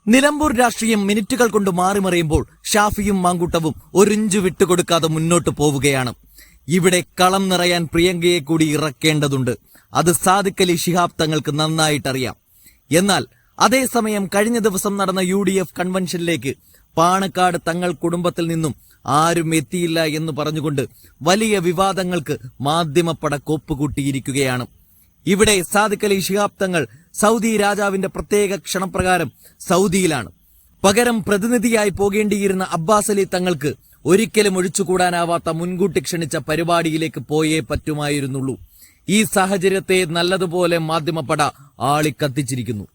നിലമ്പൂർ രാഷ്ട്രീയം മിനിറ്റുകൾ കൊണ്ട് മാറിമറിയുമ്പോൾ ഷാഫിയും മാങ്കൂട്ടവും ഒരിഞ്ചു വിട്ടുകൊടുക്കാതെ മുന്നോട്ട് പോവുകയാണ്. ഇവിടെ കളം നിറയാൻ പ്രിയങ്കയെ കൂടി ഇറക്കേണ്ടതുണ്ട്. അത് സാദിഖ് അലി ശിഹാബ് തങ്ങൾക്ക് നന്നായിട്ടറിയാം. എന്നാൽ അതേസമയം കഴിഞ്ഞ ദിവസം നടന്ന UDF കൺവെൻഷനിലേക്ക് പാണക്കാട് തങ്ങൾ കുടുംബത്തിൽ നിന്നും ആരും എത്തിയില്ല എന്ന് പറഞ്ഞുകൊണ്ട് വലിയ വിവാദങ്ങൾക്ക് മാധ്യമപ്പട കോപ്പുകൂട്ടിയിരിക്കുകയാണ്. ഇവിടെ സാദിഖ് അലി ശിഹാബ് തങ്ങൾ സൗദി രാജാവിന്റെ പ്രത്യേക ക്ഷണപ്രകാരം സൗദിയിലാണ്. പകരം പ്രതിനിധിയായി പോകേണ്ടിയിരുന്ന അബ്ബാസ് അലി തങ്ങൾക്ക് ഒരിക്കലും ഒഴിച്ചുകൂടാനാവാത്ത മുൻകൂട്ടി ക്ഷണിച്ച പരിപാടിയിലേക്ക് പോയേ പറ്റുമായിരുന്നുള്ളൂ. ഈ സാഹചര്യത്തെ നല്ലതുപോലെ മാധ്യമപ്പട ആളിക്കത്തിച്ചിരിക്കുന്നു.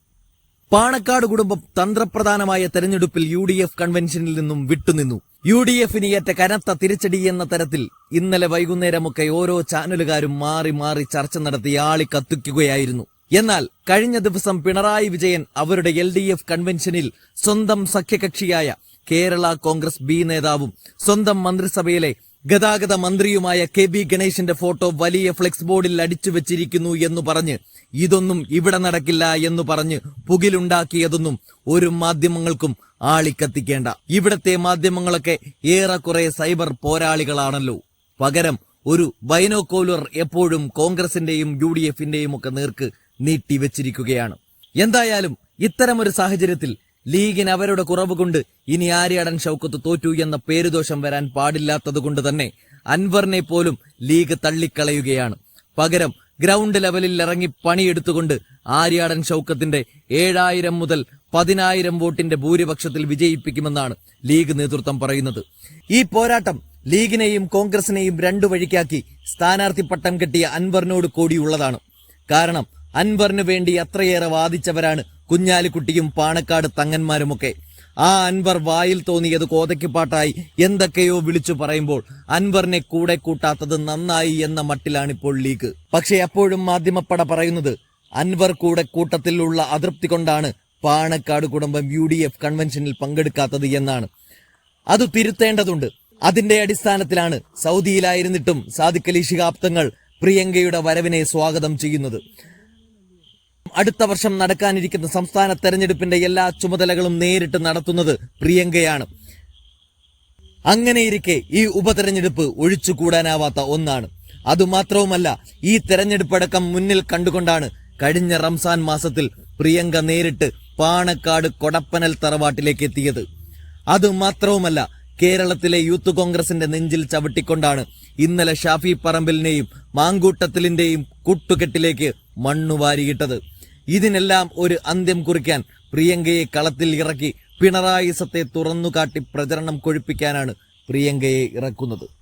പാണക്കാട് കുടുംബം തന്ത്രപ്രധാനമായ തെരഞ്ഞെടുപ്പിൽ UDF കൺവെൻഷനിൽ നിന്നും വിട്ടുനിന്നു. UDFന് ഏറ്റ കനത്ത തിരിച്ചടി എന്ന തരത്തിൽ ഇന്നലെ വൈകുന്നേരമൊക്കെ ഓരോ ചാനലുകാരും മാറി മാറി ചർച്ച നടത്തി ആളിക്കത്തിക്കുകയായിരുന്നു. എന്നാൽ കഴിഞ്ഞ ദിവസം പിണറായി വിജയൻ അവരുടെ LDF കൺവെൻഷനിൽ സ്വന്തം സഖ്യകക്ഷിയായ കേരള കോൺഗ്രസ് B നേതാവും സ്വന്തം മന്ത്രിസഭയിലെ ഗതാഗത മന്ത്രിയുമായ KB ഗണേശിന്റെ ഫോട്ടോ വലിയ ഫ്ലെക്സ് ബോർഡിൽ അടിച്ചു വെച്ചിരിക്കുന്നു എന്ന് പറഞ്ഞ് ഇതൊന്നും ഇവിടെ നടക്കില്ല എന്ന് പറഞ്ഞ് പുകിലുണ്ടാക്കിയതൊന്നും ഒരു മാധ്യമങ്ങൾക്കും ആളിക്കത്തിക്കേണ്ട. ഇവിടത്തെ മാധ്യമങ്ങളൊക്കെ ഏറെക്കുറെ സൈബർ പോരാളികളാണല്ലോ. പകരം ഒരു ബൈനോക്കുലർ എപ്പോഴും കോൺഗ്രസിന്റെയും UDFന്റെയും ഒക്കെ നേർക്ക് നീട്ടിവെച്ചിരിക്കുകയാണ്. എന്തായാലും ഇത്തരമൊരു സാഹചര്യത്തിൽ ലീഗിന് അവരുടെ കുറവ് കൊണ്ട് ഇനി ആര്യാടൻ ഷൗക്കത്ത് തോറ്റു എന്ന പേരുദോഷം വരാൻ പാടില്ലാത്തതുകൊണ്ട് തന്നെ അൻവറിനെ പോലും ലീഗ് തള്ളിക്കളയുകയാണ്. പകരം ഗ്രൗണ്ട് ലെവലിൽ ഇറങ്ങി പണിയെടുത്തുകൊണ്ട് ആര്യാടൻ ഷൗക്കത്തിന്റെ 7000 മുതൽ 10000 വോട്ടിന്റെ ഭൂരിപക്ഷത്തിൽ വിജയിപ്പിക്കുമെന്നാണ് ലീഗ് നേതൃത്വം പറയുന്നത്. ഈ പോരാട്ടം ലീഗിനെയും കോൺഗ്രസിനെയും രണ്ടു വഴിക്കാക്കി സ്ഥാനാർത്ഥി പട്ടം കെട്ടിയ അൻവറിനോട് കൂടിയുള്ളതാണ്. കാരണം അൻവറിന് വേണ്ടി അത്രയേറെ വാദിച്ചവരാണ് കുഞ്ഞാലിക്കുട്ടിയും പാണക്കാട് തങ്ങന്മാരുമൊക്കെ. ആ അൻവർ വായിൽ തോന്നിയത് കോതയ്ക്കുപാട്ടായി എന്തൊക്കെയോ വിളിച്ചു പറയുമ്പോൾ അൻവറിനെ കൂടെ കൂട്ടാത്തത് നന്നായി എന്ന മട്ടിലാണിപ്പോൾ ലീഗ്. പക്ഷെ അപ്പോഴും മാധ്യമപ്പട പറയുന്നത് അൻവർ കൂടെ കൂട്ടത്തിലുള്ള അതൃപ്തി കൊണ്ടാണ് പാണക്കാട് കുടുംബം UDF കൺവെൻഷനിൽ പങ്കെടുക്കാത്തത് എന്നാണ്. അത് തിരുത്തേണ്ടതുണ്ട്. അതിന്റെ അടിസ്ഥാനത്തിലാണ് സൗദിയിലായിരുന്നിട്ടും സാദിഖ് അലി ശിഹാബ് തങ്ങൾ പ്രിയങ്കയുടെ വരവിനെ സ്വാഗതം ചെയ്യുന്നത്. അടുത്ത വർഷം നടക്കാനിരിക്കുന്ന സംസ്ഥാന തെരഞ്ഞെടുപ്പിന്റെ എല്ലാ ചുമതലകളും നേരിട്ട് നടത്തുന്നത് പ്രിയങ്കയാണ്. അങ്ങനെയിരിക്കെ ഈ ഉപതെരഞ്ഞെടുപ്പ് ഒഴിച്ചുകൂടാനാവാത്ത ഒന്നാണ്. അതുമാത്രവുമല്ല, ഈ തെരഞ്ഞെടുപ്പടക്കം മുന്നിൽ കണ്ടുകൊണ്ടാണ് കഴിഞ്ഞ റംസാൻ മാസത്തിൽ പ്രിയങ്ക നേരിട്ട് പാണക്കാട് കൊടപ്പനൽ തറവാട്ടിലേക്ക് എത്തിയത്. അതുമാത്രവുമല്ല, കേരളത്തിലെ യൂത്ത് കോൺഗ്രസിന്റെ നെഞ്ചിൽ ചവിട്ടിക്കൊണ്ടാണ് ഇന്നലെ ഷാഫി പറമ്പിലിനെയും മാങ്കൂട്ടത്തിലിന്റെയും കൂട്ടുകെട്ടിലേക്ക് മണ്ണുവാരിയിട്ടത്. ഇതിനെല്ലാം ഒരു അന്ത്യം കുറിക്കാൻ പ്രിയങ്കയെ കളത്തിൽ ഇറക്കി പിണറായി സത്തെ തുറന്നുകാട്ടി പ്രചരണം കൊഴുപ്പിക്കാനാണ് പ്രിയങ്കയെ ഇറക്കുന്നത്.